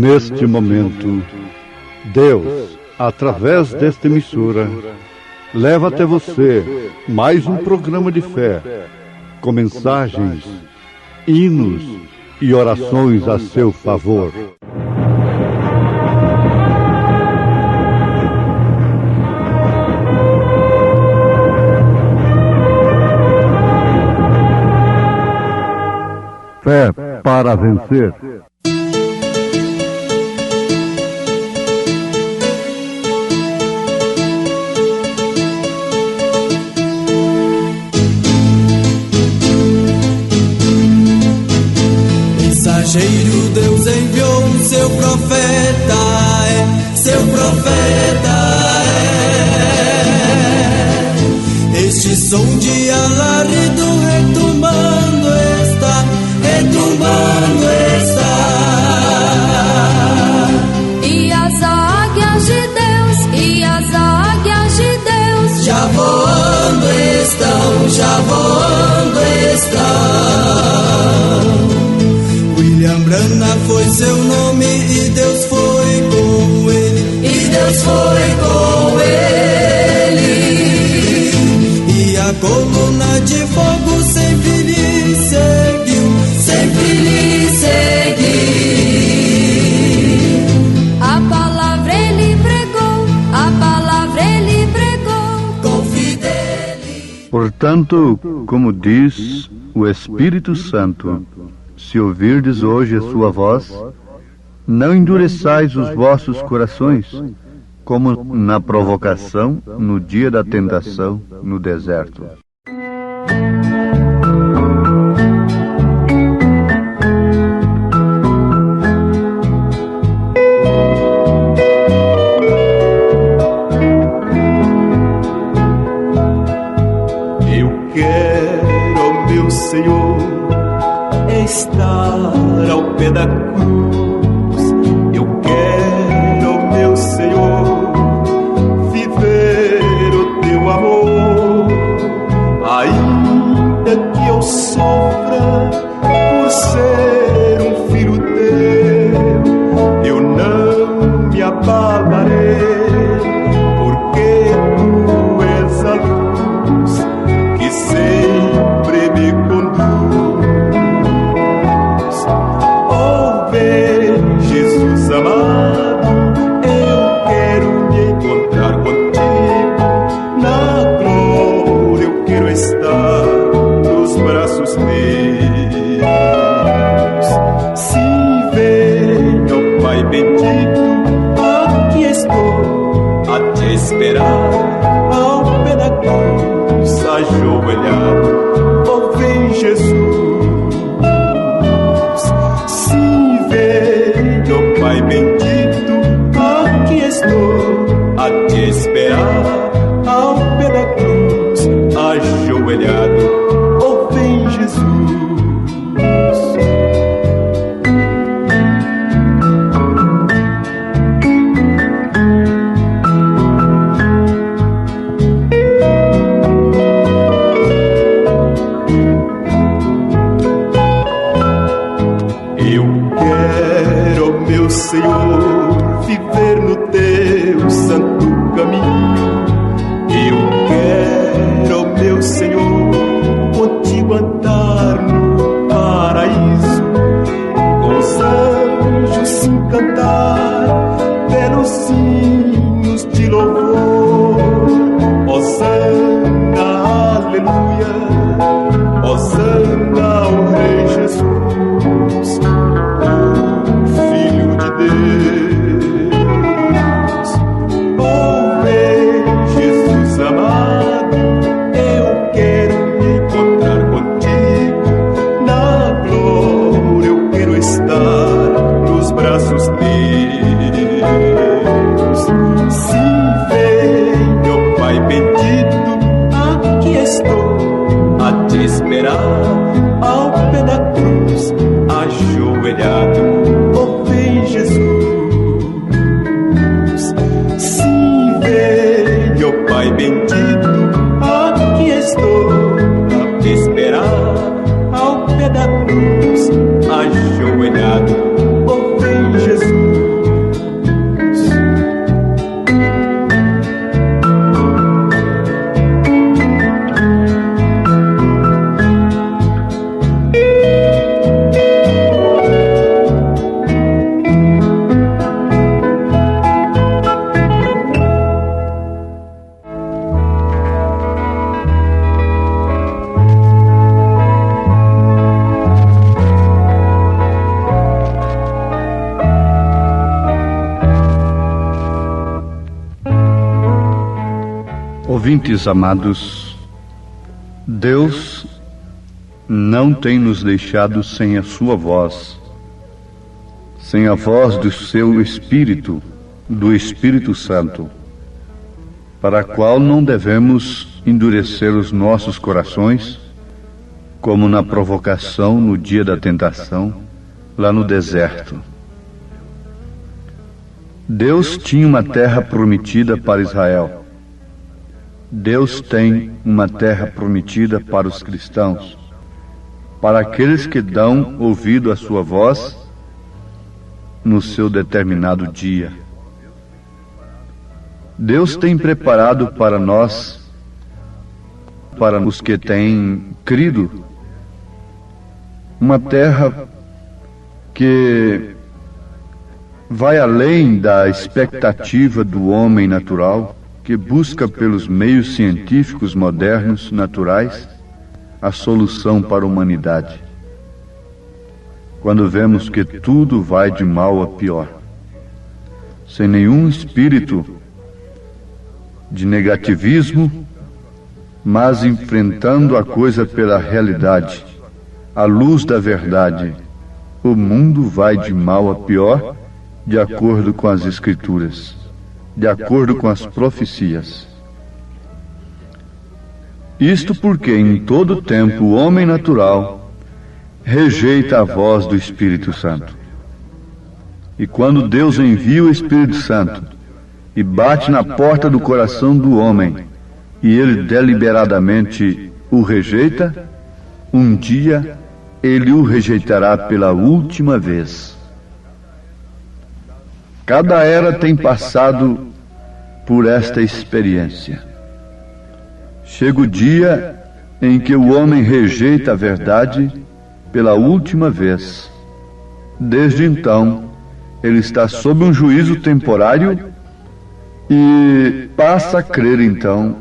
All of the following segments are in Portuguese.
Neste momento, Deus, através desta emissora, leva até você mais um programa de fé, com mensagens, hinos e orações a seu favor. Fé para vencer. Mensageiro, Deus enviou seu profeta, seu profeta Este som de alarido retumbando está, retumbando está. E as águias de Deus, e as águias de Deus já voando estão, já voando estão. William Branham foi seu nome e Deus foi com ele, e Deus foi com ele. E a coluna de fogo sempre lhe seguiu, sempre lhe seguiu. A palavra ele pregou, a palavra ele pregou com fidelidade. Portanto, como diz o Espírito Santo, se ouvirdes hoje a sua voz, não endureçais os vossos corações, como na provocação, no dia da tentação, no deserto. Eu quero, meu Senhor, estar ao pé da cruz. Eu quero, meu Senhor, viver o teu amor. Ainda que eu sofra por ser um filho teu, eu não me abalarei, porque tu és a luz que sempre me conduz. Jesus amado, eu quero me encontrar contigo na glória. Eu quero estar nos braços teus. Se venha, ó Pai bendito, aqui estou a te esperar ao pé da cruz, ajoelhado. Oh, vem Jesus. Pai bendito, aqui estou a te esperar ao pé da cruz, ajoelhado. Oh, vem Jesus. Ouvintes amados, Deus não tem nos deixado sem a sua voz, sem a voz do seu Espírito, do Espírito Santo, para a qual não devemos endurecer os nossos corações, como na provocação no dia da tentação, lá no deserto. Deus tinha uma terra prometida para Israel. Deus tem uma terra prometida para os cristãos, para aqueles que dão ouvido à sua voz no seu determinado dia. Deus tem preparado para nós, para os que têm crido, uma terra que vai além da expectativa do homem natural, que busca pelos meios científicos modernos, naturais, a solução para a humanidade. Quando vemos que tudo vai de mal a pior, sem nenhum espírito de negativismo, mas enfrentando a coisa pela realidade, à luz da verdade, o mundo vai de mal a pior, de acordo com as Escrituras, de acordo com as profecias. Isto porque em todo tempo o homem natural rejeita a voz do Espírito Santo. E quando Deus envia o Espírito Santo e bate na porta do coração do homem, e ele deliberadamente o rejeita, um dia ele o rejeitará pela última vez. Cada era tem passado por esta experiência. Chega o dia em que o homem rejeita a verdade pela última vez. Desde então, ele está sob um juízo temporário e passa a crer então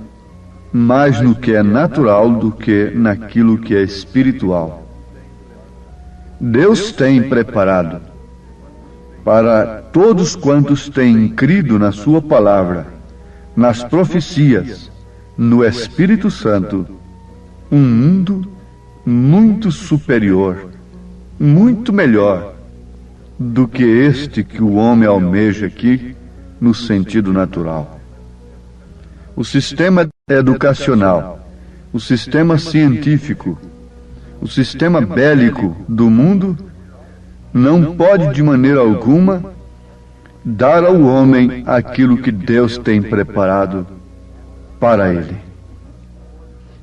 mais no que é natural do que naquilo que é espiritual. Deus tem preparado para todos quantos têm crido na sua palavra, nas profecias, no Espírito Santo, um mundo muito superior, muito melhor do que este que o homem almeja aqui no sentido natural. O sistema educacional, o sistema científico, o sistema bélico do mundo não pode de maneira alguma dar ao homem aquilo que Deus tem preparado para ele.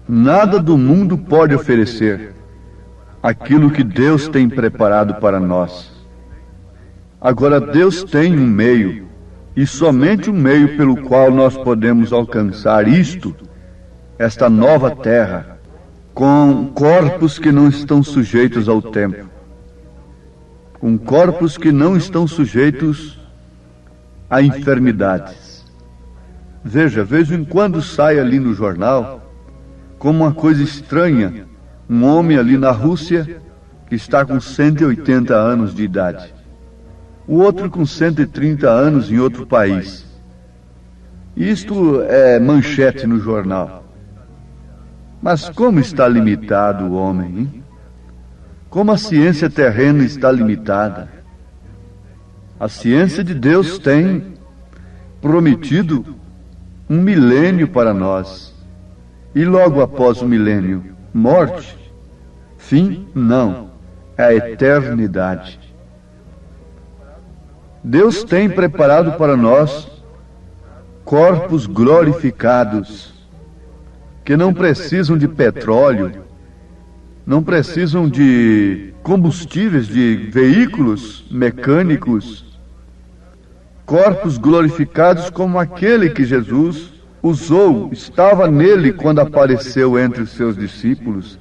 Nada do mundo pode oferecer aquilo que Deus tem preparado para nós. Agora, Deus tem um meio, e somente um meio pelo qual nós podemos alcançar isto, esta nova terra, com corpos que não estão sujeitos ao tempo, com corpos que não estão sujeitos a enfermidades. Veja, vez em quando sai ali no jornal, como uma coisa estranha, um homem ali na Rússia que está com 180 anos de idade, o outro com 130 anos em outro país. Isto é manchete no jornal. Mas como está limitado o homem, hein? Como a ciência terrena está limitada. A ciência de Deus tem prometido um milênio para nós. E logo após o milênio, morte? Fim? Não. É a eternidade. Deus tem preparado para nós corpos glorificados, que não precisam de petróleo, não precisam de combustíveis, de veículos mecânicos, corpos glorificados como aquele que Jesus usou, estava nele quando apareceu entre os seus discípulos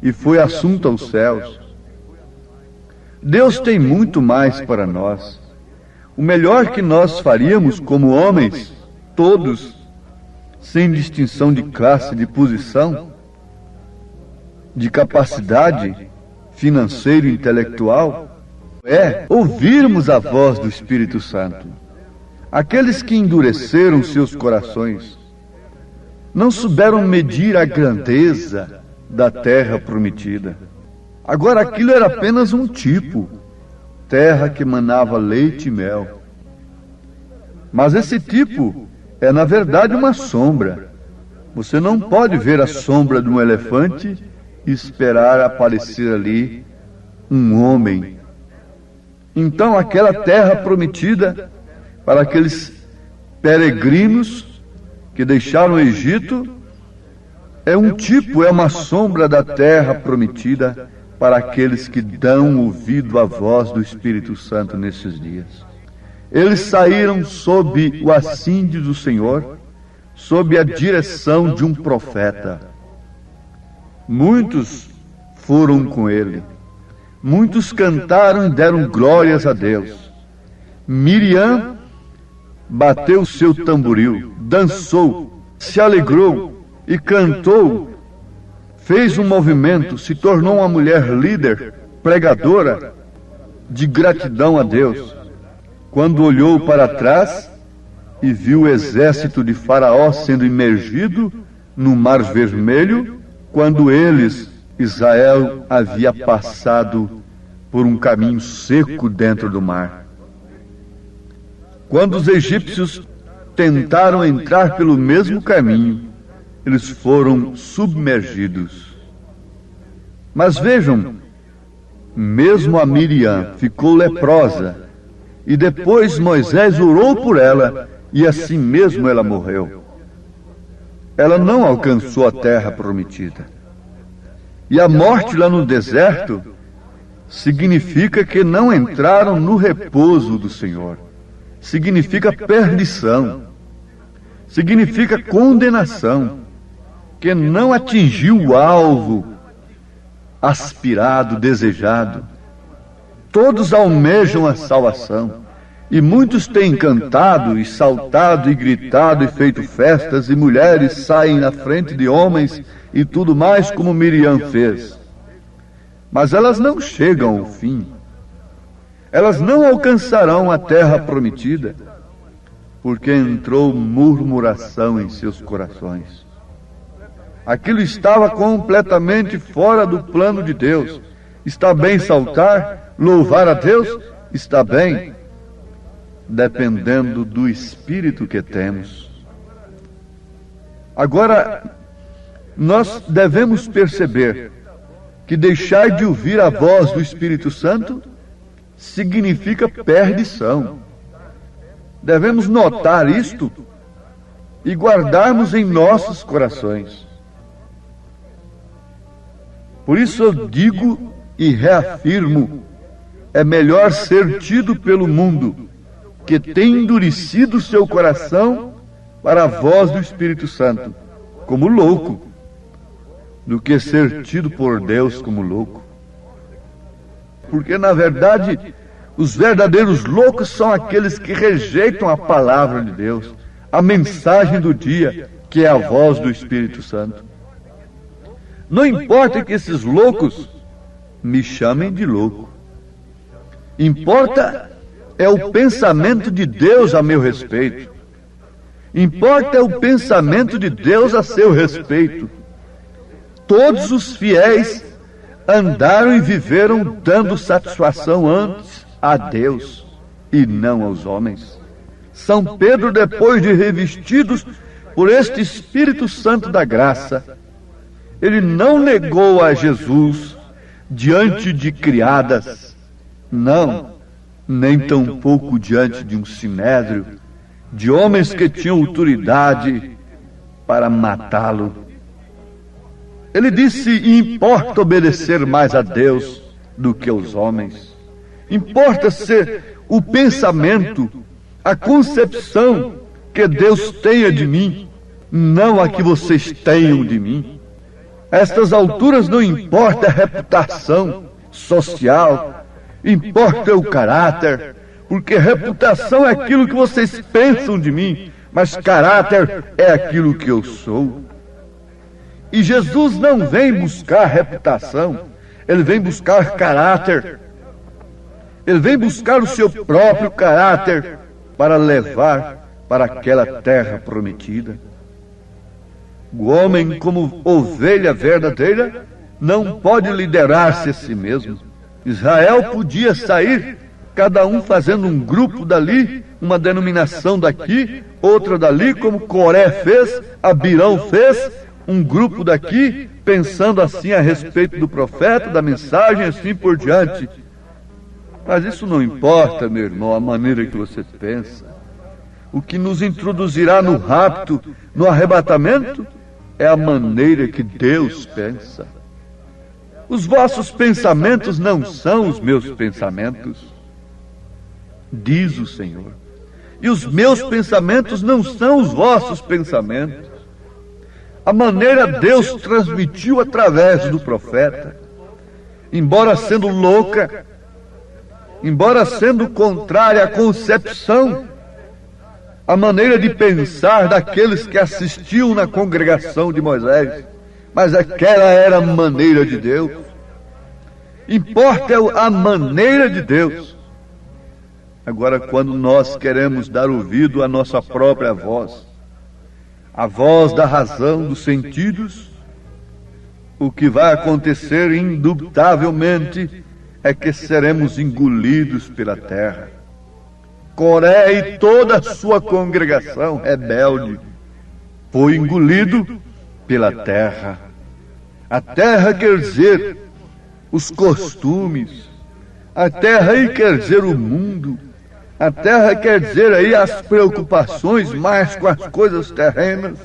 e foi assunto aos céus. Deus tem muito mais para nós. O melhor que nós faríamos como homens, todos, sem distinção de classe, de posição, de capacidade financeira e intelectual, é ouvirmos a voz do Espírito Santo. Aqueles que endureceram seus corações, não souberam medir a grandeza da terra prometida. Agora aquilo era apenas um tipo, terra que manava leite e mel. Mas esse tipo é na verdade uma sombra. Você não pode ver a sombra de um elefante e esperar aparecer ali um homem. Então aquela terra prometida para aqueles peregrinos que deixaram o Egito é um tipo, é uma sombra da terra prometida para aqueles que dão ouvido à voz do Espírito Santo nesses dias. Eles saíram sob o assídio do Senhor, sob a direção de um profeta. Muitos foram com ele. Muitos cantaram e deram glórias a Deus. Miriam bateu o seu tamboril, dançou, se alegrou e cantou, fez um movimento, se tornou uma mulher líder, pregadora de gratidão a Deus. Quando olhou para trás e viu o exército de Faraó sendo imergido no Mar Vermelho, quando eles, Israel, havia passado por um caminho seco dentro do mar. Quando os egípcios tentaram entrar pelo mesmo caminho, eles foram submergidos. Mas vejam, mesmo a Miriam ficou leprosa, e depois Moisés orou por ela, e assim mesmo ela morreu. Ela não alcançou a terra prometida. E a morte lá no deserto significa que não entraram no repouso do Senhor. Significa perdição. Significa condenação. Que não atingiu o alvo aspirado, desejado. Todos almejam a salvação. E muitos têm cantado e saltado e gritado e feito festas, e mulheres saem na frente de homens e tudo mais como Miriam fez. Mas elas não chegam ao fim. Elas não alcançarão a terra prometida, porque entrou murmuração em seus corações. Aquilo estava completamente fora do plano de Deus. Está bem saltar, louvar a Deus? Está bem, dependendo do espírito que temos. Agora, nós devemos perceber que deixar de ouvir a voz do Espírito Santo significa perdição. Devemos notar isto e guardarmos em nossos corações. Por isso eu digo e reafirmo, é melhor ser tido pelo mundo que tem endurecido seu coração para a voz do Espírito Santo, como louco, do que ser tido por Deus como louco. Porque, na verdade, os verdadeiros loucos são aqueles que rejeitam a palavra de Deus, a mensagem do dia, que é a voz do Espírito Santo. Não importa que esses loucos me chamem de louco. Importa é o pensamento de Deus a meu respeito. Importa é o pensamento de Deus a seu respeito. Todos os fiéis andaram e viveram dando satisfação antes a Deus e não aos homens. São Pedro, depois de revestidos por este Espírito Santo da graça, ele não negou a Jesus diante de criadas, não, nem tampouco diante de um sinédrio, de homens que tinham autoridade para matá-lo. Ele disse: importa obedecer mais a Deus do que aos homens. Importa ser o pensamento, a concepção que Deus tenha de mim, não a que vocês tenham de mim. A estas alturas não importa a reputação social, importa o caráter, porque reputação é aquilo que vocês pensam de mim, mas caráter é aquilo que eu sou. E Jesus não vem buscar reputação, ele vem buscar caráter. Ele vem buscar o seu próprio caráter para levar para aquela terra prometida. O homem, como ovelha verdadeira, não pode liderar-se a si mesmo. Israel podia sair, cada um fazendo um grupo dali, uma denominação daqui, outra dali, como Coré fez, Abirão fez, um grupo daqui, pensando assim a respeito do profeta, da mensagem, assim por diante. Mas isso não importa, meu irmão, a maneira que você pensa. O que nos introduzirá no rapto, no arrebatamento, é a maneira que Deus pensa. Os vossos pensamentos não são os meus pensamentos, diz o Senhor. E os meus pensamentos não são os vossos pensamentos. A maneira Deus transmitiu através do profeta, embora sendo louca, embora sendo contrária à concepção, a maneira de pensar daqueles que assistiam na congregação de Moisés, mas aquela era a maneira de Deus. Importa a maneira de Deus. Agora, quando nós queremos dar ouvido à nossa própria voz, a voz da razão, dos sentidos, o que vai acontecer indubitavelmente é que seremos engolidos pela terra. Coré e toda a sua congregação rebelde foi engolido pela terra. A terra quer dizer os costumes, a terra aí quer dizer o mundo, a terra quer dizer aí as preocupações mais com as coisas terrenas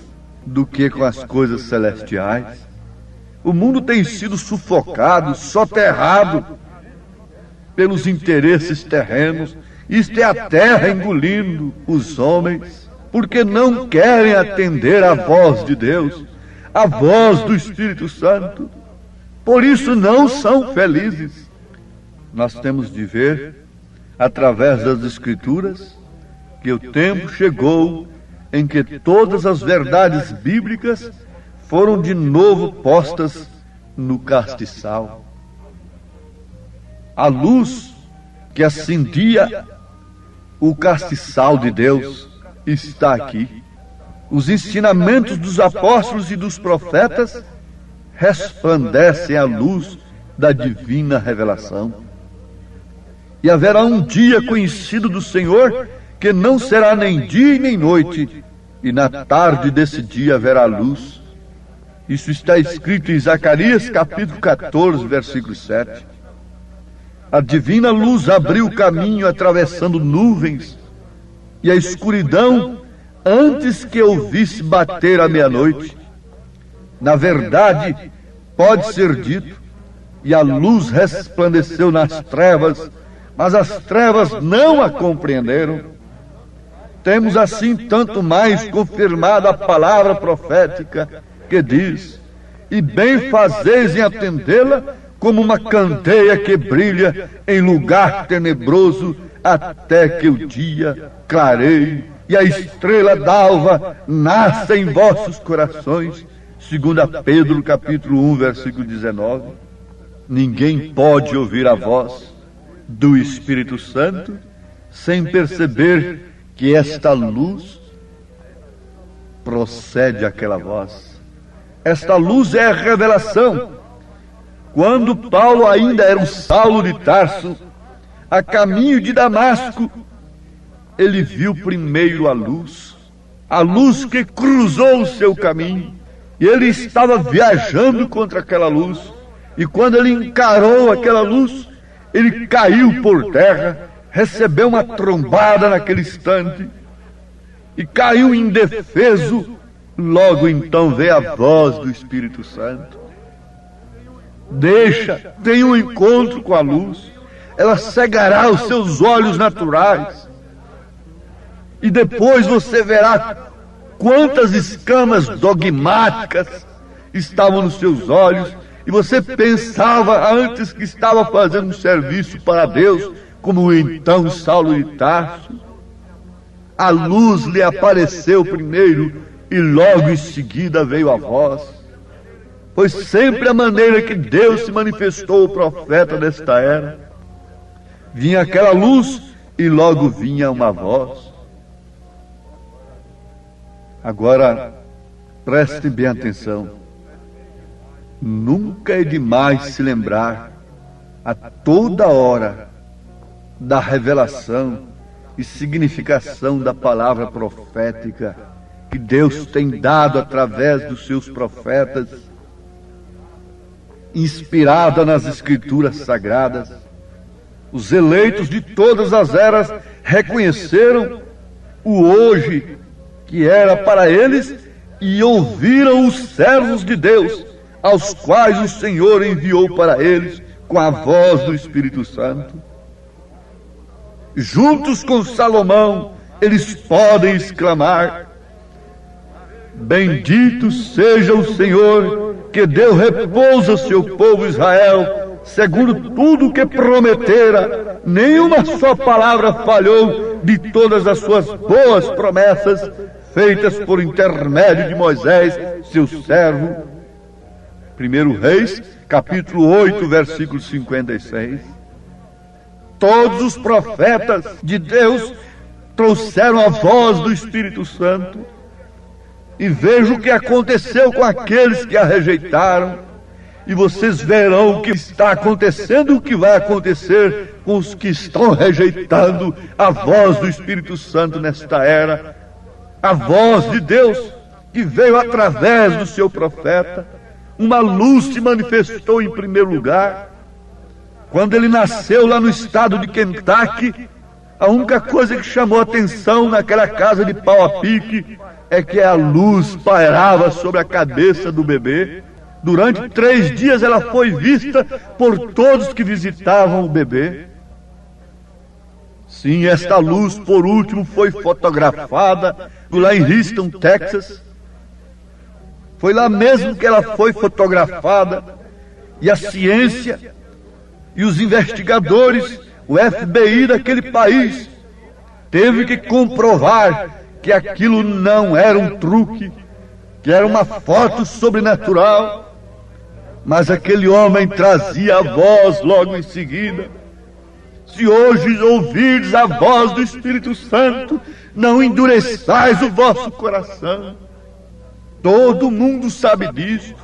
do que com as coisas celestiais. O mundo tem sido sufocado, soterrado pelos interesses terrenos. Isto é a terra engolindo os homens, porque não querem atender à voz de Deus, à voz do Espírito Santo. Por isso não são felizes. Nós temos de ver, através das Escrituras, que o tempo chegou em que todas as verdades bíblicas foram de novo postas no castiçal. A luz que acendia o castiçal de Deus está aqui. Os ensinamentos dos apóstolos e dos profetas resplandecem à luz da divina revelação. E haverá um dia conhecido do Senhor que não será nem dia nem noite, e na tarde desse dia haverá luz. Isso está escrito em Zacarias capítulo 14, versículo 7. A divina luz abriu o caminho atravessando nuvens, e a escuridão antes que eu visse bater a meia-noite. Na verdade, pode ser dito, e a luz resplandeceu nas trevas, mas as trevas não a compreenderam. Temos assim tanto mais confirmado a palavra profética que diz: e bem fazeis em atendê-la, como uma candeia que brilha em lugar tenebroso, até que o dia clareie e a estrela d'alva nasça em vossos corações. 2 Pedro capítulo 1, versículo 19. Ninguém pode ouvir a voz do Espírito Santo sem perceber que esta luz procede àquela voz. Esta luz é a revelação. Quando Paulo ainda era um Saulo de Tarso, a caminho de Damasco, ele viu primeiro a luz que cruzou o seu caminho, e ele estava viajando contra aquela luz, e quando ele encarou aquela luz, ele caiu por terra, recebeu uma trombada naquele instante, e caiu indefeso. Logo então veio a voz do Espírito Santo. Tenha um encontro com a luz, ela cegará os seus olhos naturais, e depois você verá quantas escamas dogmáticas estavam nos seus olhos, e você pensava antes que estava fazendo um serviço para Deus, como então Saulo de Tarso. A luz lhe apareceu primeiro, e logo em seguida veio a voz. Foi sempre a maneira que Deus se manifestou ao profeta desta era. Vinha aquela luz e logo vinha uma voz. Agora, Prestem bem atenção. Nunca é demais se lembrar a toda hora da revelação e significação da palavra profética que Deus tem dado através dos seus profetas, inspirada nas Escrituras Sagradas. Os eleitos de todas as eras reconheceram o hoje que era para eles e ouviram os servos de Deus, aos quais o Senhor enviou para eles com a voz do Espírito Santo. Juntos com Salomão, eles podem exclamar: bendito seja o Senhor, que deu repouso ao seu povo Israel, segundo tudo o que prometera. Nenhuma só palavra falhou de todas as suas boas promessas, feitas por intermédio de Moisés, seu servo. 1 Reis, capítulo 8, versículo 56. Todos os profetas de Deus trouxeram a voz do Espírito Santo. E veja o que aconteceu com aqueles que a rejeitaram. E vocês verão o que está acontecendo e o que vai acontecer com os que estão rejeitando a voz do Espírito Santo nesta era. A voz de Deus que veio através do seu profeta. Uma luz se manifestou em primeiro lugar. Quando ele nasceu lá no estado de Kentucky, a única coisa que chamou a atenção naquela casa de pau a pique é que a luz pairava sobre a cabeça do bebê. Durante 3 dias ela foi vista por todos que visitavam o bebê. Sim, esta luz, por último, foi fotografada lá em Houston, Texas. Foi lá mesmo que ela foi fotografada. E a ciência e os investigadores, o FBI daquele país, teve que comprovar que aquilo não era um truque, que era uma foto sobrenatural. Mas aquele homem trazia a voz logo em seguida: se hoje ouvirdes a voz do Espírito Santo, não endureçais o vosso coração. Todo mundo sabe disso.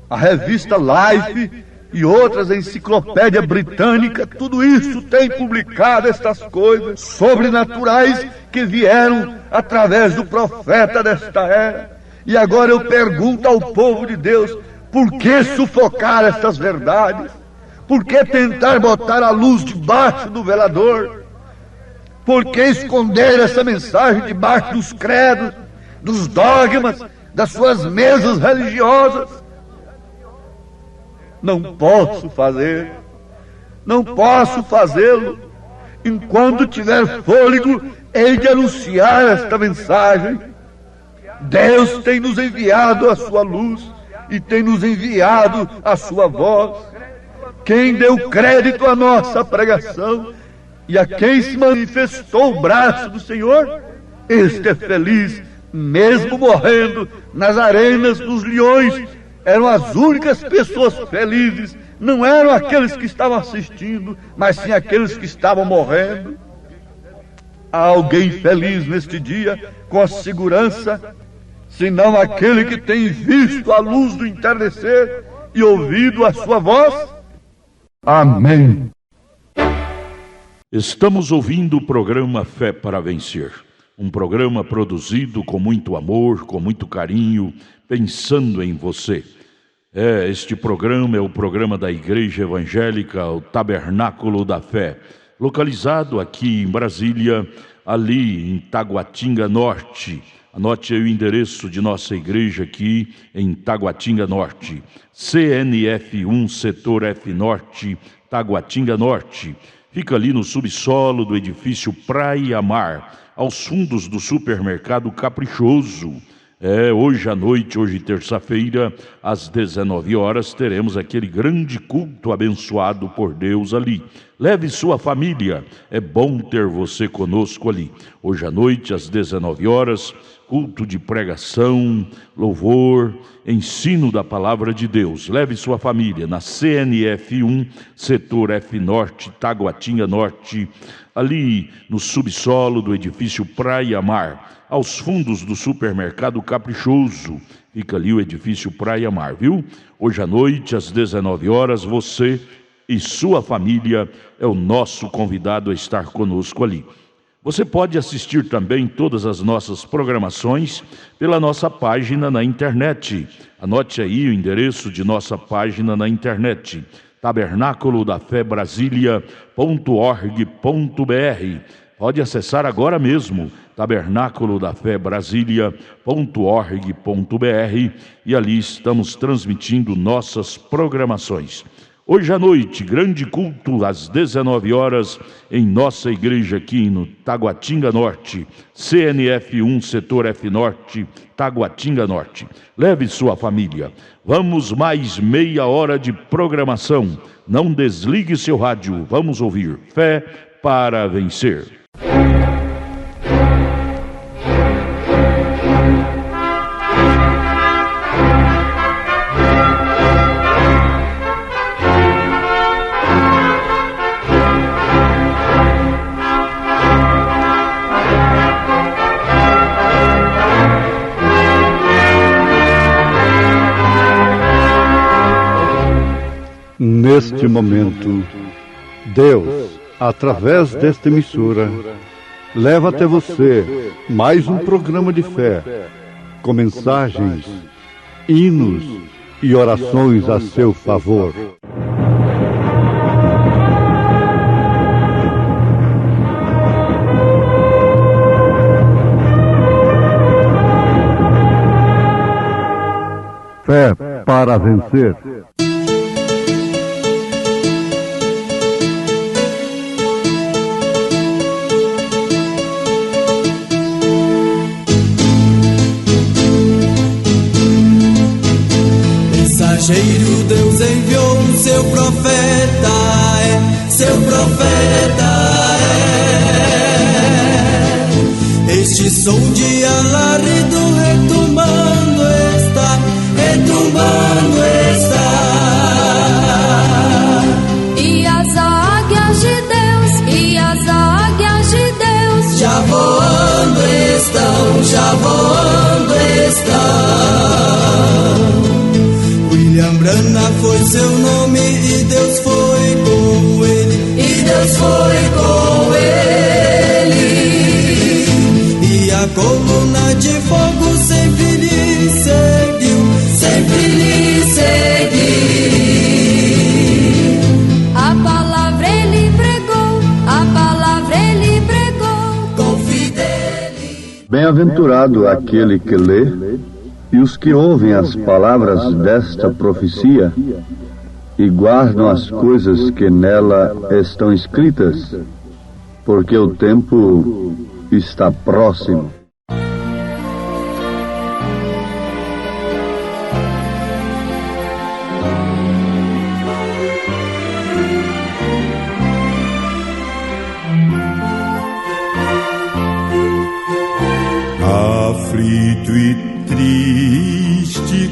A revista Life e outras, a enciclopédia britânica, tudo isso tem publicado estas coisas sobrenaturais que vieram através do profeta desta era. E agora eu pergunto ao povo de Deus: por que sufocar estas verdades? Por que tentar botar a luz debaixo do velador? Por que esconder essa mensagem debaixo dos credos, dos dogmas, das suas mesas religiosas? Não posso fazer, não posso fazê-lo. Enquanto tiver fôlego, hei de anunciar esta mensagem. Deus tem nos enviado a sua luz e tem nos enviado a sua voz. Quem deu crédito à nossa pregação e a quem se manifestou o braço do Senhor, este é feliz, mesmo morrendo nas arenas dos leões. Eram as únicas pessoas felizes, não eram aqueles que estavam assistindo, mas sim aqueles que estavam morrendo. Há alguém feliz neste dia, com a segurança, senão aquele que tem visto a luz do entardecer e ouvido a sua voz? Amém. Estamos ouvindo o programa Fé para Vencer. Um programa produzido com muito amor, com muito carinho, pensando em você. Este programa é o programa da Igreja Evangélica, o Tabernáculo da Fé, localizado aqui em Brasília, ali em Taguatinga Norte. Anote aí o endereço de nossa igreja aqui em Taguatinga Norte. CNF 1, Setor F Norte, Taguatinga Norte. Fica ali no subsolo do edifício Praia Mar, aos fundos do supermercado Caprichoso. Hoje à noite, hoje terça-feira, às 19 horas, teremos aquele grande culto abençoado por Deus ali. Leve sua família, é bom ter você conosco ali. Hoje à noite, às 19 horas, culto de pregação, louvor, ensino da palavra de Deus. Leve sua família na CNF1, setor F Norte, Taguatinga Norte, ali no subsolo do edifício Praia Mar, aos fundos do supermercado Caprichoso. Fica ali o edifício Praia Mar, viu? Hoje à noite, às 19 horas, você e sua família é o nosso convidado a estar conosco ali. Você pode assistir também todas as nossas programações pela nossa página na internet. Anote aí o endereço de nossa página na internet: tabernaculodafebrasilia.org.br. Pode acessar agora mesmo, tabernaculodafebrasilia.org.br, e ali estamos transmitindo nossas programações. Hoje à noite, grande culto às 19 horas em nossa igreja aqui no Taguatinga Norte, CNF1, setor F Norte, Taguatinga Norte. Leve sua família. Vamos mais meia hora de programação. Não desligue seu rádio. Vamos ouvir Fé para Vencer. Neste momento, Deus, através desta emissora, leva até você mais um programa de fé, com mensagens, hinos e orações a seu favor. Fé para vencer. Mensageiro Deus enviou o seu profeta, seu profeta é. Este som de alarido retumbando está, retumbando está. E as águias de Deus, e as águias de Deus, Já voando estão, já voando estão. William Branham foi seu nome e Deus foi com ele, e Deus foi com ele. E a coluna de fogo sempre lhe seguiu, sempre lhe seguiu. a palavra ele pregou, a palavra ele pregou. Com fidelidade. Bem-aventurado aquele que lê e os que ouvem as palavras desta profecia e guardam as coisas que nela estão escritas, porque o tempo está próximo. Aflito e triste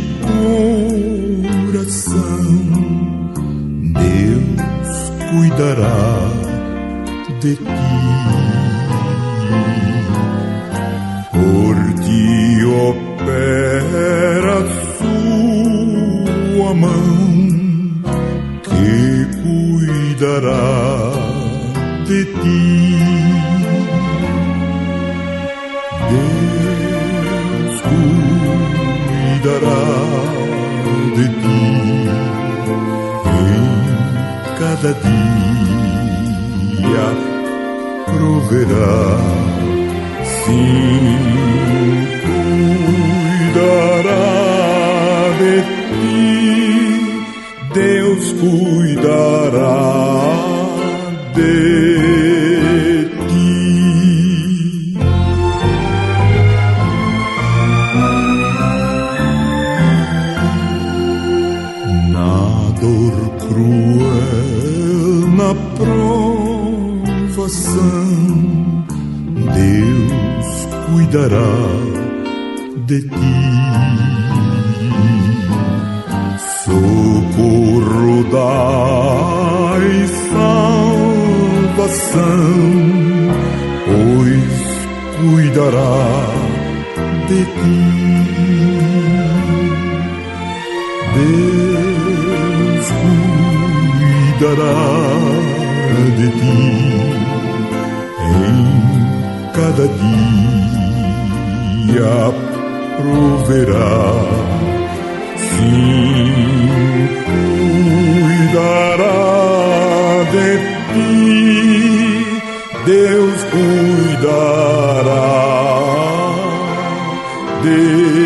coração, Deus cuidará de ti. Por ti opera sua mão, que cuidará de ti. Deus cuidará de ti em cada dia, proverá, sim, cuidará de ti. Deus cuidará de ti. Dor cruel na prova provação, Deus cuidará de ti. Socorro dai salvação, pois cuidará de ti. Deus cuidará de ti em cada dia, proverá. Sim, cuidará de ti, Deus cuidará de ti.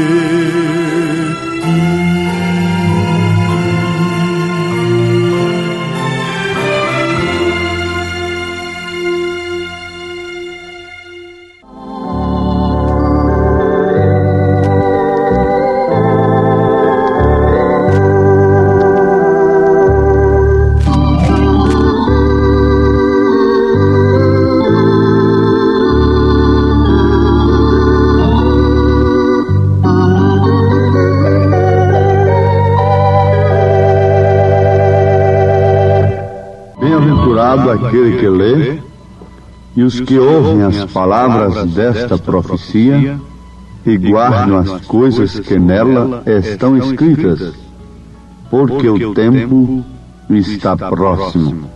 Bem-aventurado aquele que lê e os que ouvem as palavras desta profecia e guardam as coisas que nela estão escritas, porque o tempo está próximo.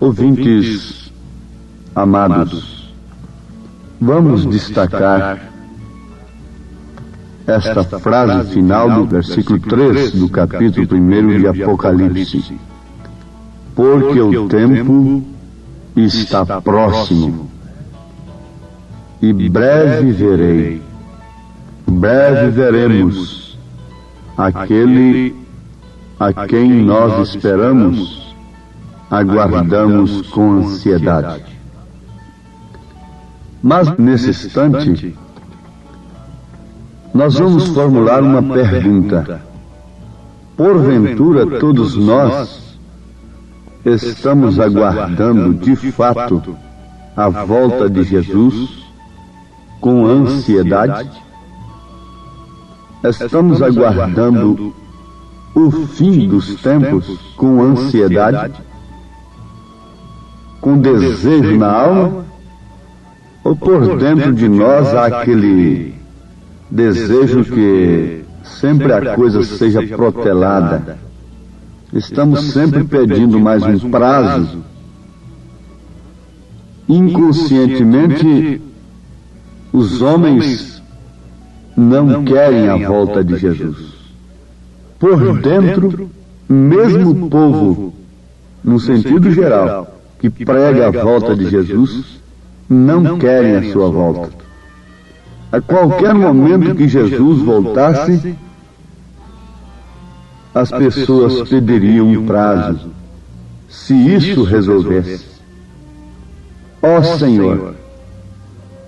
Ouvintes amados, vamos destacar esta frase final do versículo 3 do capítulo 1 de Apocalipse. Porque o tempo está próximo, e breve veremos aquele a quem nós esperamos, aguardamos com ansiedade. Mas, nesse instante, nós vamos formular uma pergunta. Porventura, todos nós estamos aguardando, de fato, a volta de Jesus com ansiedade? Estamos aguardando o fim dos tempos com ansiedade? Com desejo na alma? Ou por dentro de nós há aquele desejo que sempre a coisa seja protelada? Estamos sempre pedindo mais um prazo. Inconscientemente, os homens não querem a volta de Jesus. Por dentro, mesmo o povo, no sentido geral, que prega a volta de Jesus, não querem a sua volta. A qualquer momento que Jesus voltasse, as pessoas pediriam um prazo, se isso resolvesse. Ó Senhor,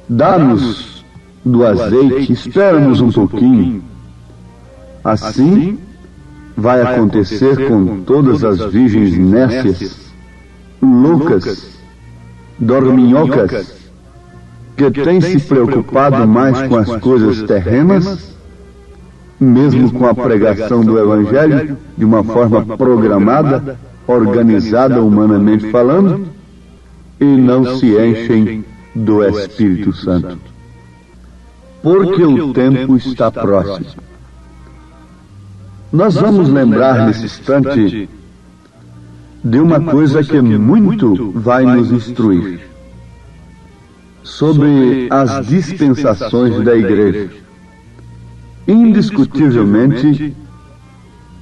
dá-nos do azeite, espera-nos um pouquinho. Assim vai acontecer com todas as virgens nécias, loucas, dorminhocas, que têm se preocupado mais com as coisas terrenas, mesmo com a pregação do Evangelho, de uma forma programada, organizada humanamente falando, e não se enchem do Espírito Santo. Porque o tempo está próximo. Nós vamos lembrar nesse instante de uma coisa que muito vai nos instruir sobre as dispensações da igreja. Indiscutivelmente,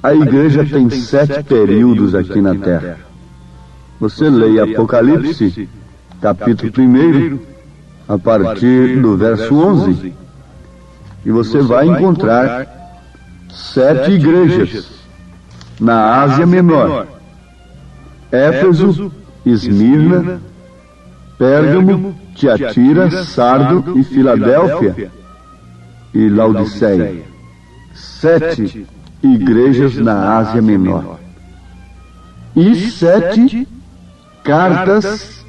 a igreja tem 7 períodos aqui na Terra. Você lê Apocalipse, capítulo 1, a partir do verso 11. E você vai encontrar 7 igrejas na Ásia Menor: Éfeso, Esmirna, Pérgamo, Tiatira, Sardo e Filadélfia e Laodiceia. 7 igrejas na Ásia Menor. E 7 cartas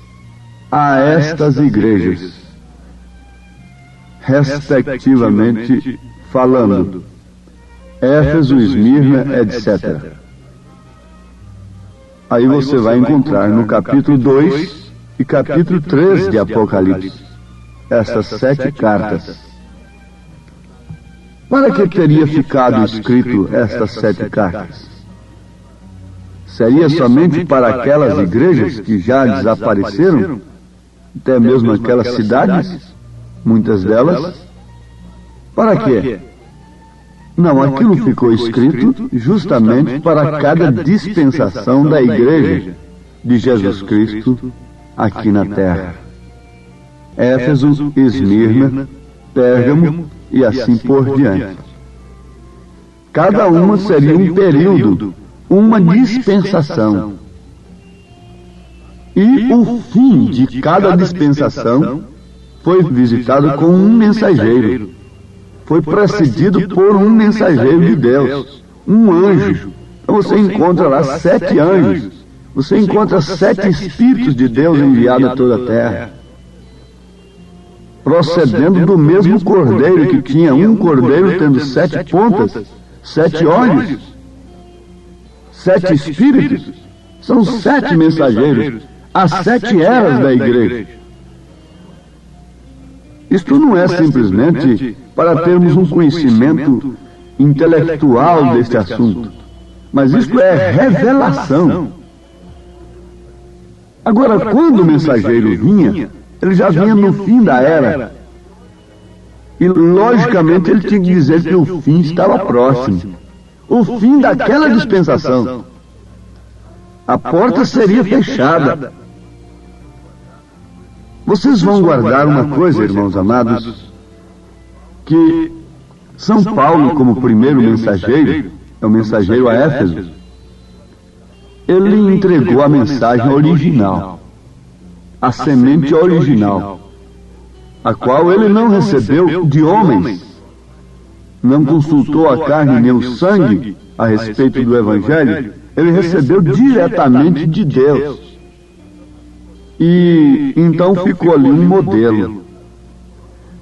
a estas igrejas, respectivamente falando: Éfeso, Esmirna, etc. Aí você vai encontrar no capítulo 2 e capítulo 3 de Apocalipse essas 7 cartas. Para que teria ficado escrito estas 7 cartas? Seria somente para aquelas igrejas que já desapareceram? Até mesmo aquelas cidades? Muitas delas? Para quê? Não, aquilo ficou escrito justamente para cada dispensação da igreja de Jesus Cristo aqui na terra. Éfeso, Esmirna, Pérgamo e assim por diante. Cada uma seria um período, uma dispensação. E o fim de cada dispensação foi visitado com um mensageiro. Foi precedido por um mensageiro de Deus, um anjo. Então você encontra lá 7 anjos. Você encontra 7 Espíritos de Deus enviados a toda a terra, procedendo do mesmo cordeiro, que tinha um cordeiro tendo 7 pontas, 7 olhos, 7 Espíritos. São 7 mensageiros, as 7 eras da igreja. Isto não é simplesmente para termos um conhecimento intelectual deste assunto, mas isto é revelação. Agora, quando o mensageiro vinha, ele já vinha no fim da era. E, logicamente, ele tinha que dizer que o fim estava próximo. O fim daquela dispensação. A porta seria fechada. Vocês vão guardar uma coisa, irmãos amados, que São Paulo, como primeiro mensageiro, é o mensageiro a Éfeso, ele entregou a mensagem original, a semente original, a qual ele não recebeu de homens, não consultou a carne nem o sangue a respeito do Evangelho, ele recebeu diretamente de Deus. E então ficou ali um modelo.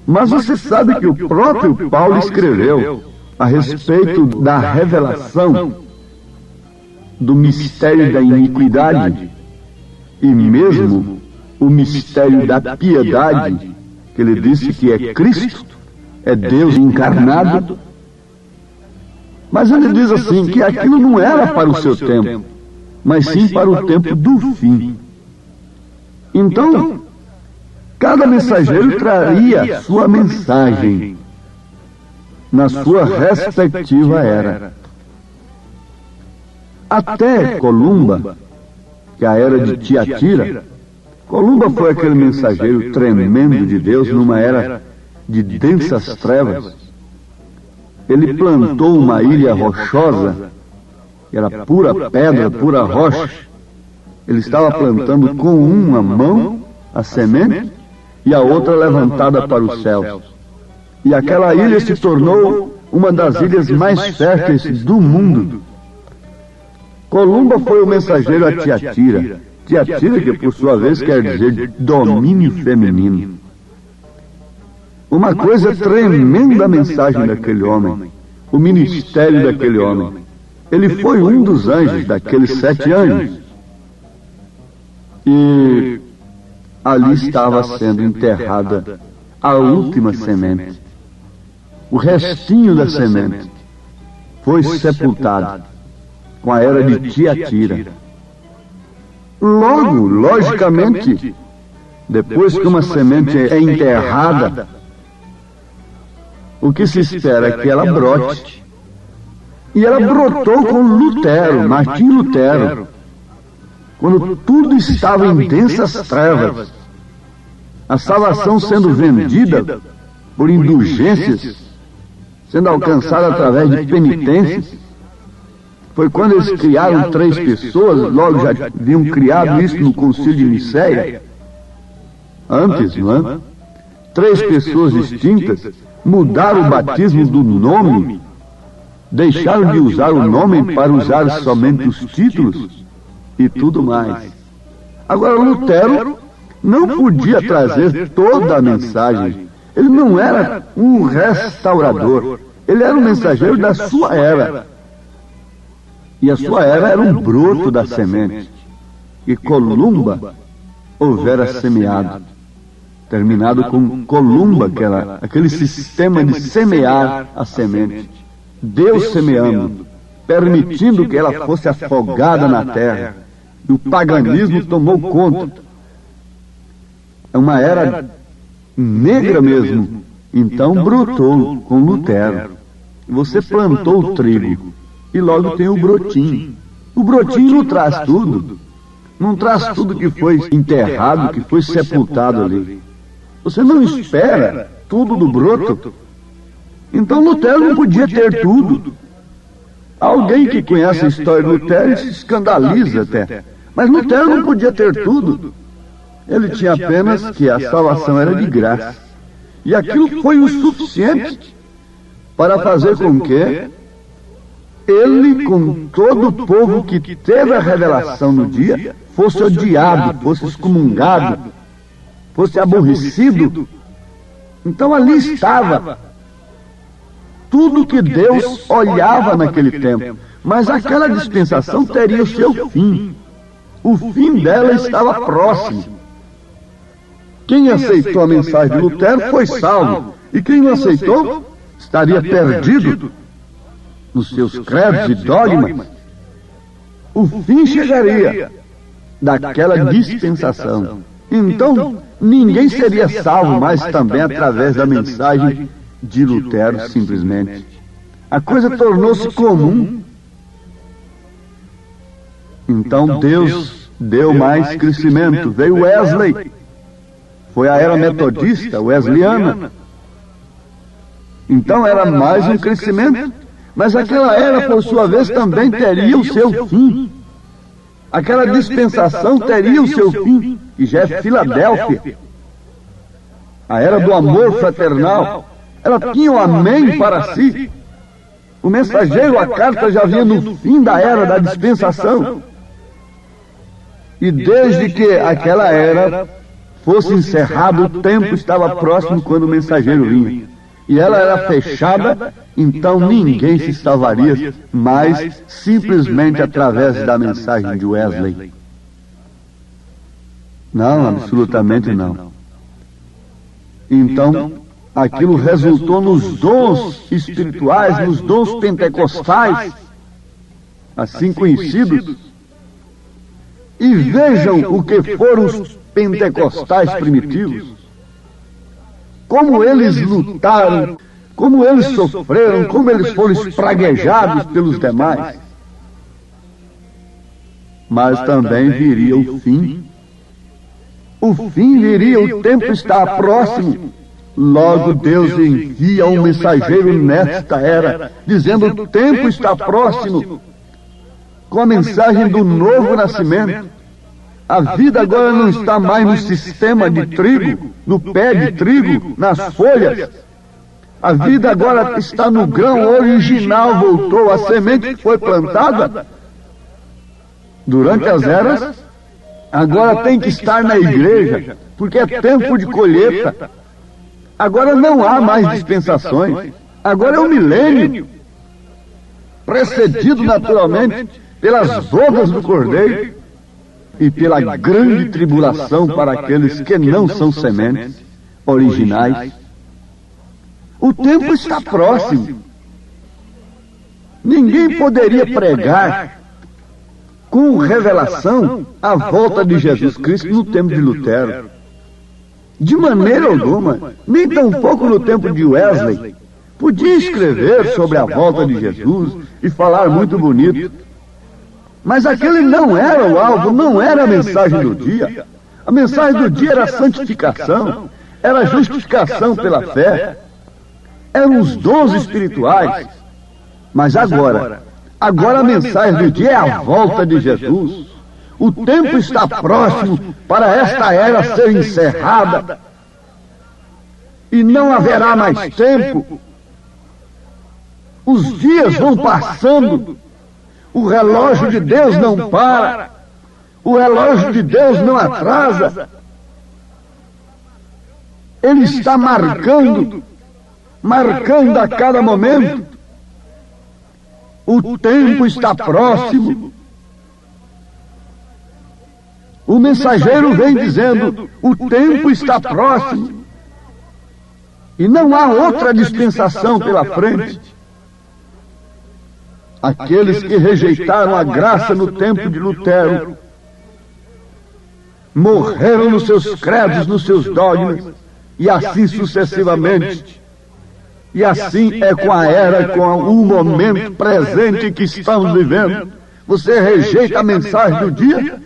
Mas você sabe que o próprio Paulo escreveu a respeito da revelação do mistério da iniquidade e mesmo o mistério da piedade, que ele disse que é Cristo, é Deus encarnado. Mas ele diz assim, que aquilo não era para o seu tempo, mas sim para o tempo do fim. Então, cada mensageiro traria sua mensagem na sua respectiva era. Até Columba, que é a era de Tiatira, Columba foi aquele mensageiro tremendo de Deus numa era de densas trevas. Ele plantou uma ilha rochosa, que era pura pedra, pura rocha. Ele estava plantando com uma mão a semente e a outra levantada para os céus. E aquela ilha se tornou uma das ilhas mais férteis do mundo. Columba foi o mensageiro a Tiatira. Tiatira, que por sua vez quer dizer domínio feminino. Uma coisa tremenda a mensagem daquele homem, o ministério daquele homem. Ele foi um dos anjos, daqueles 7 anjos. E ali estava sendo enterrada a última semente. O restinho da semente foi sepultado com a era de Tiatira. Logo, logicamente, depois que uma semente é enterrada, o que se espera é que ela brote. E ela brotou com Lutero, Martim Lutero, quando tudo estava em densas trevas. a salvação sendo vendida por indulgências, sendo alcançada através de penitências. Foi quando eles criaram 3 pessoas, logo já haviam criado isso no Concílio de Nicéia. Antes, não é? 3 pessoas distintas mudaram o batismo do nome, deixaram de usar o nome para usar somente os títulos e tudo mais. Agora, Lutero não podia trazer toda a mensagem. Ele não era um restaurador, ele era um mensageiro da sua era. E a sua era era um broto da semente, e Columba houvera semeado. Terminado com Columba, aquele sistema de semear a semente. Deus semeando, permitindo que ela fosse afogada na terra. E o paganismo tomou conta. É uma era negra mesmo. Então brotou com Lutero. Você plantou o trigo e logo tem o brotinho. O brotinho não traz tudo. Não traz tudo que foi enterrado, que foi sepultado ali. Você não espera tudo do broto. Então Lutero não podia ter tudo. Alguém que conhece a história de Lutero se escandaliza até. Mas Lutero não podia ter tudo. Ele tinha apenas que a salvação era de graça. E aquilo foi o suficiente para fazer com que ele, com todo o povo que teve a revelação no dia, fosse odiado, fosse excomungado, fosse aborrecido. Então ali estava tudo que Deus olhava naquele tempo. Mas aquela dispensação teria o seu fim. O fim dela estava próximo. Quem aceitou a mensagem de Lutero foi salvo. E quem não aceitou estaria perdido nos seus credos e dogmas. O fim chegaria daquela dispensação. Então, ninguém seria salvo mais também através da mensagem de Lutero, simplesmente. A coisa tornou-se comum. Então, Deus deu mais crescimento. Veio Wesley. Foi a era metodista, wesleyana. Então, era mais um crescimento. Mas aquela era, por sua vez, também teria o seu fim. Aquela dispensação teria o seu fim, e já é Filadélfia. A era do amor fraternal, ela tinha o amém para si. O mensageiro, a carta já vinha no fim da era da dispensação. E desde que aquela era fosse encerrada, o tempo estava próximo quando o mensageiro vinha. E ela era fechada, então ninguém se salvaria mais simplesmente através da mensagem de Wesley. Não, absolutamente não. Então, aquilo resultou nos dons espirituais, nos dons pentecostais, assim conhecidos. E vejam o que foram os pentecostais primitivos. Como eles lutaram, como eles sofreram, como eles foram espraguejados pelos demais. Mas também viria o fim. O fim viria, o tempo está próximo. Logo Deus envia um mensageiro nesta era, dizendo: o tempo está próximo, com a mensagem do novo nascimento. A vida agora não está mais no sistema de trigo, no pé de trigo, nas folhas. A vida agora está no grão original, voltou, a semente que foi plantada durante as eras, agora tem que estar na igreja, porque é tempo de colheita. Agora não há mais dispensações, agora é o milênio, precedido naturalmente pelas bodas do Cordeiro e pela grande tribulação para aqueles que não são sementes originais. O tempo está próximo. Ninguém poderia pregar com revelação a volta de Jesus Cristo no tempo de Lutero. De maneira alguma, nem tampouco no tempo de Wesley. Podia escrever sobre a volta de Jesus e falar muito bonito. Mas aquele não era o alvo, não era a mensagem do dia. A mensagem do dia era santificação, era justificação pela fé, eram os dons espirituais. Mas agora a mensagem do dia é a volta de Jesus. O tempo está próximo para esta era ser encerrada. E não haverá mais tempo. Os dias vão passando. O relógio de Deus não para. O relógio de Deus não atrasa. Ele está marcando a cada momento. O tempo está próximo. O mensageiro vem dizendo: o tempo está próximo. E não há outra dispensação pela frente. Aqueles que rejeitaram a graça no tempo de Lutero morreram nos seus credos, nos seus dogmas, e assim sucessivamente. E assim é com a era, com o momento presente que estamos vivendo. Você rejeita a mensagem do dia,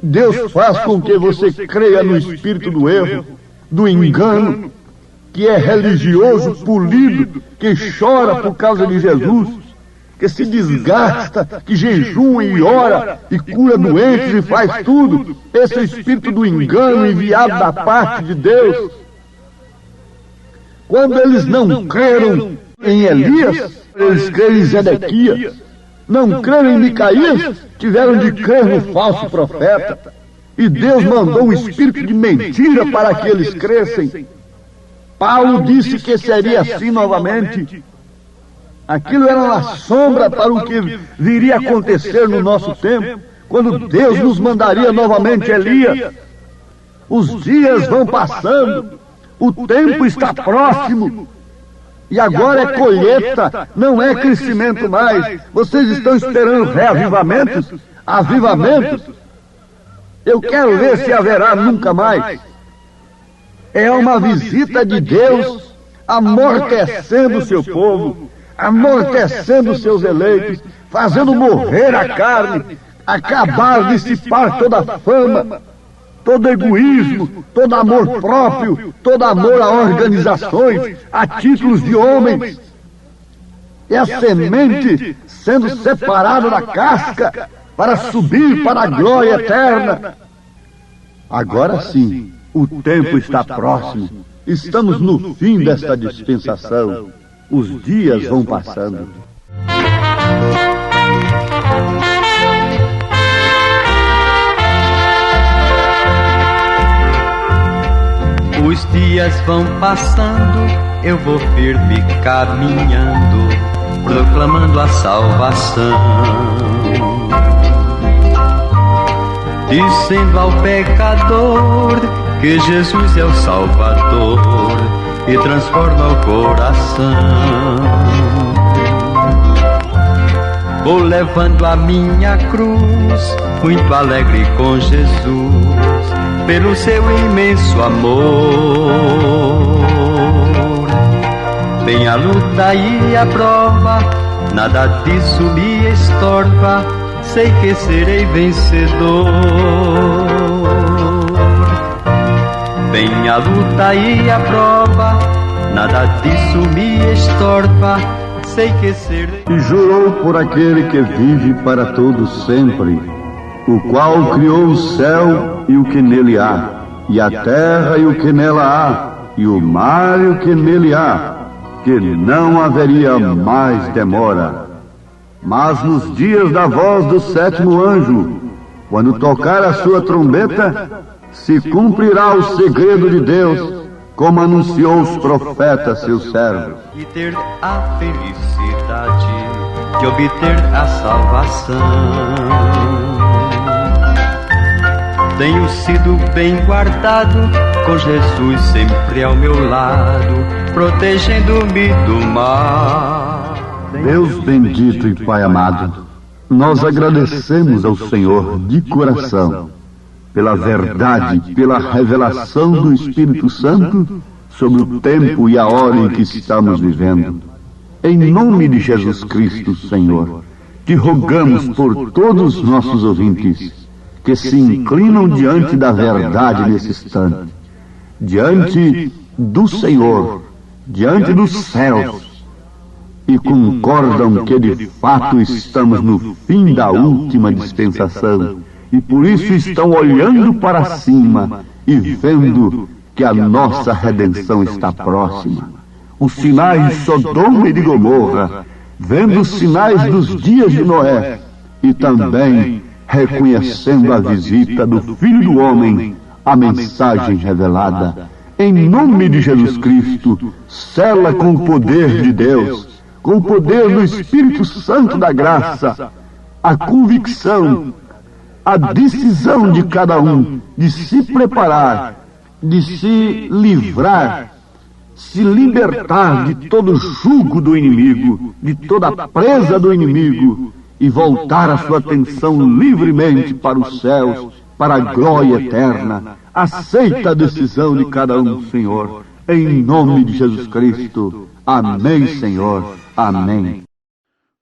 Deus faz com que você creia no espírito do erro, do engano, que é religioso, polido, que chora por causa de Jesus, que se desgasta, que jejua e ora, e cura doentes e faz tudo. Esse é o espírito do engano enviado da parte de Deus. Quando eles não creram em Elias, eles creram em Zedequias. Não creram em Micaías, tiveram de crer no falso profeta. E Deus mandou um espírito de mentira para que eles crescem. Paulo disse que seria assim novamente. Aquilo era uma sombra para o que viria a acontecer no nosso tempo, quando Deus nos mandaria novamente Elias. Os dias vão passando, o tempo está próximo. E agora é colheita, não é crescimento mais. Vocês estão esperando reavivamentos? Avivamentos? Eu quero ver se haverá nunca mais. É uma visita de Deus amortecendo o seu povo, amortecendo os seus eleitos, fazendo morrer a carne, acabar, dissipar toda a fama, todo egoísmo, todo amor próprio, todo amor a organizações, a títulos de homens. É a semente sendo separada da casca para subir para a glória eterna. Agora sim, o tempo está próximo. Estamos no fim desta dispensação. Os dias vão passando. Os dias vão passando, eu vou firme caminhando, proclamando a salvação, dizendo ao pecador que Jesus é o Salvador e transforma o coração. Vou levando a minha cruz, muito alegre com Jesus, pelo seu imenso amor. Vem a luta e a prova, nada disso me estorva, sei que serei vencedor. Vem a luta e a prova, nada disso me estorva, sei que serei. E jurou por aquele que vive para todos sempre, o qual criou o céu e o que nele há, e a terra e o que nela há, e o mar e o que nele há, que não haveria mais demora. Mas nos dias da voz do sétimo anjo, quando tocar a sua trombeta, se cumprirá o segredo de Deus, como anunciou os profetas, seus servos. E ter a felicidade de obter a salvação. Tenho sido bem guardado, com Jesus sempre ao meu lado, protegendo-me do mal. Deus bendito e Pai amado, nós agradecemos ao Senhor de coração pela verdade, pela revelação do Espírito Santo sobre o tempo e a hora em que estamos vivendo. Em nome de Jesus Cristo, Senhor, te rogamos por todos os nossos ouvintes, que se inclinam diante da verdade nesse instante, diante do Senhor, diante dos céus, e concordam que de fato estamos no fim da última dispensação, e por isso estão olhando para cima e vendo que a nossa redenção está próxima. Os sinais de Sodoma e de Gomorra, vendo os sinais dos dias de Noé, e também reconhecendo a visita do Filho do Homem, a mensagem revelada. Em nome de Jesus Cristo, sela com o poder de Deus, com o poder do Espírito Santo da graça, a convicção, a decisão de cada um de se preparar, de se livrar, se libertar de todo jugo do inimigo, de toda presa do inimigo, e voltar a sua atenção livremente para os céus, para a glória eterna. Aceita a decisão de cada um, Senhor, em nome de Jesus Cristo. Amém, Senhor. Amém.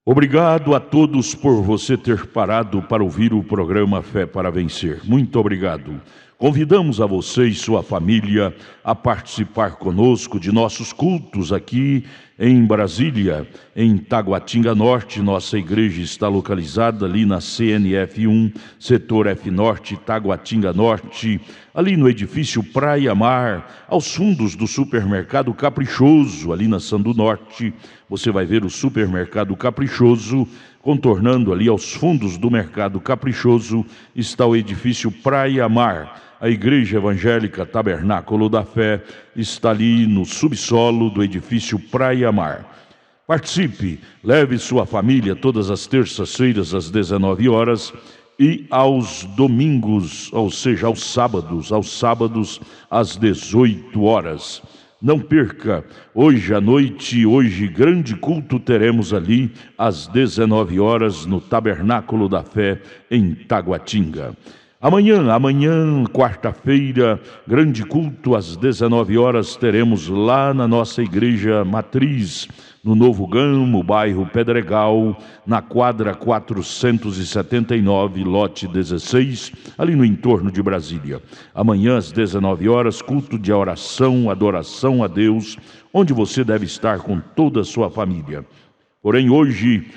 Obrigado a todos por você ter parado para ouvir o programa Fé para Vencer. Muito obrigado. Convidamos a você e sua família a participar conosco de nossos cultos aqui em Brasília, em Taguatinga Norte. Nossa igreja está localizada ali na CNF 1, setor F Norte, Taguatinga Norte, ali no edifício Praia Mar, aos fundos do supermercado Caprichoso, ali na Sandu Norte. Você vai ver o supermercado Caprichoso. Contornando ali aos fundos do mercado Caprichoso está o edifício Praia Mar. A Igreja Evangélica Tabernáculo da Fé está ali no subsolo do edifício Praia Mar. Participe, leve sua família todas as terças-feiras às 19 horas e aos domingos, ou seja, aos sábados às 18 horas. Não perca, hoje à noite, hoje grande culto teremos ali às 19 horas no Tabernáculo da Fé em Taguatinga. Amanhã, quarta-feira, grande culto às 19 horas teremos lá na nossa igreja matriz, no Novo Gamo, bairro Pedregal, na quadra 479, lote 16, ali no entorno de Brasília. Amanhã às 19 horas, culto de oração, adoração a Deus, onde você deve estar com toda a sua família. Porém, hoje,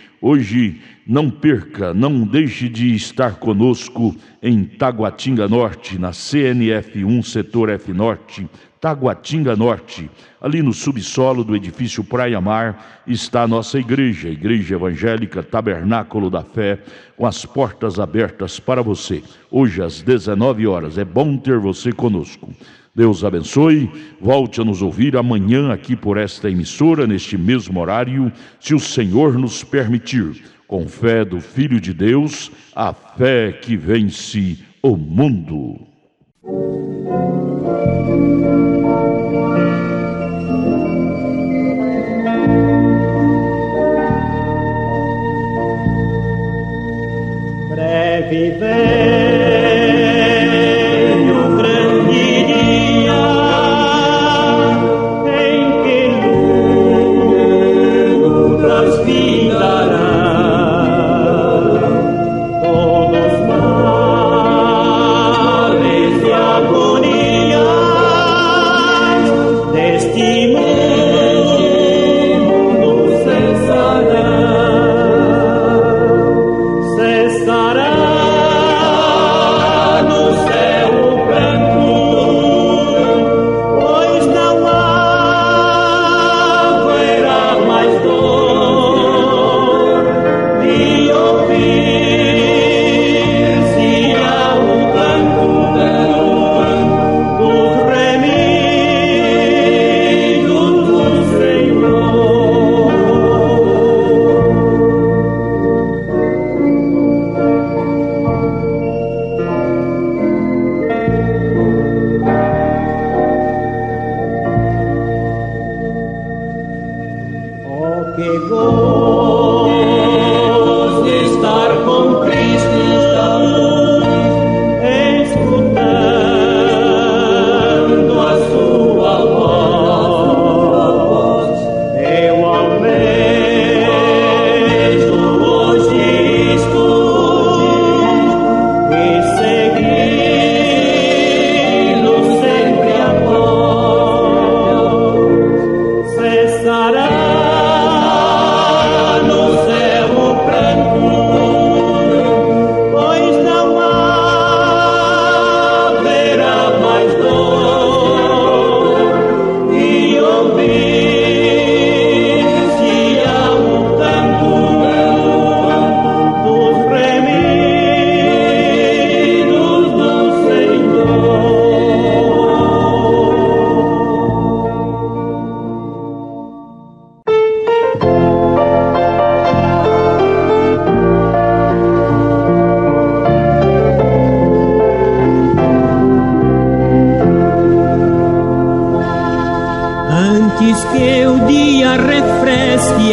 não perca, não deixe de estar conosco em Taguatinga Norte, na CNF 1, setor F Norte, Taguatinga Norte. Ali no subsolo do edifício Praia Mar está a nossa igreja, a Igreja Evangélica Tabernáculo da Fé, com as portas abertas para você. Hoje às 19 horas, é bom ter você conosco. Deus abençoe, volte a nos ouvir amanhã aqui por esta emissora, neste mesmo horário, se o Senhor nos permitir, com fé do Filho de Deus, a fé que vence o mundo. Breve vem o grande dia em que lutas vindará. Todos males e agonias deste mundo cessará.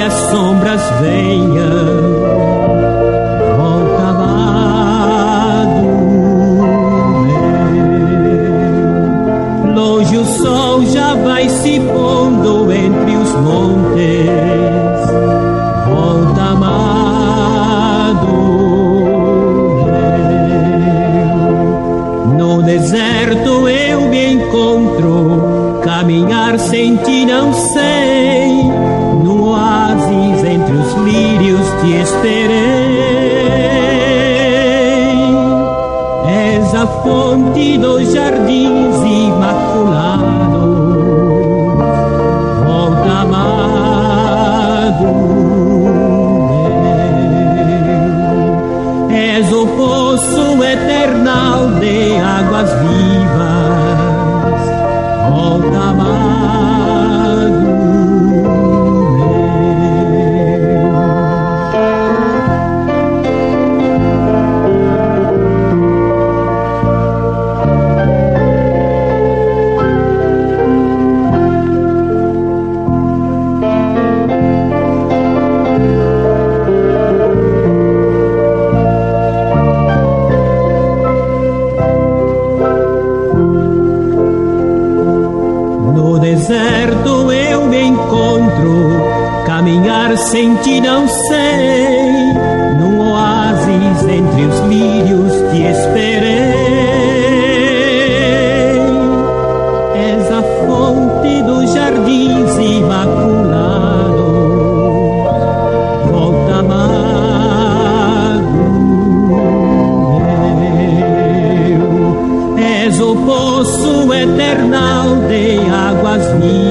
as sombras venham. Volta, amado meu. Longe o sol já vai se pondo entre os montes. Volta, amado meu. No deserto eu me encontro, caminhar sem ti não sei. No oásis entre os lírios te esperei. És a fonte dos jardins imaculados. Volta, amado meu. És o poço eternal de águas vivas. Volta, amado deserto eu me encontro, caminhar sem ti não sei. Num oásis entre os lírios te esperei. És a fonte dos jardins imaculados. Volta, amado meu. És o poço eternal de águas vivas.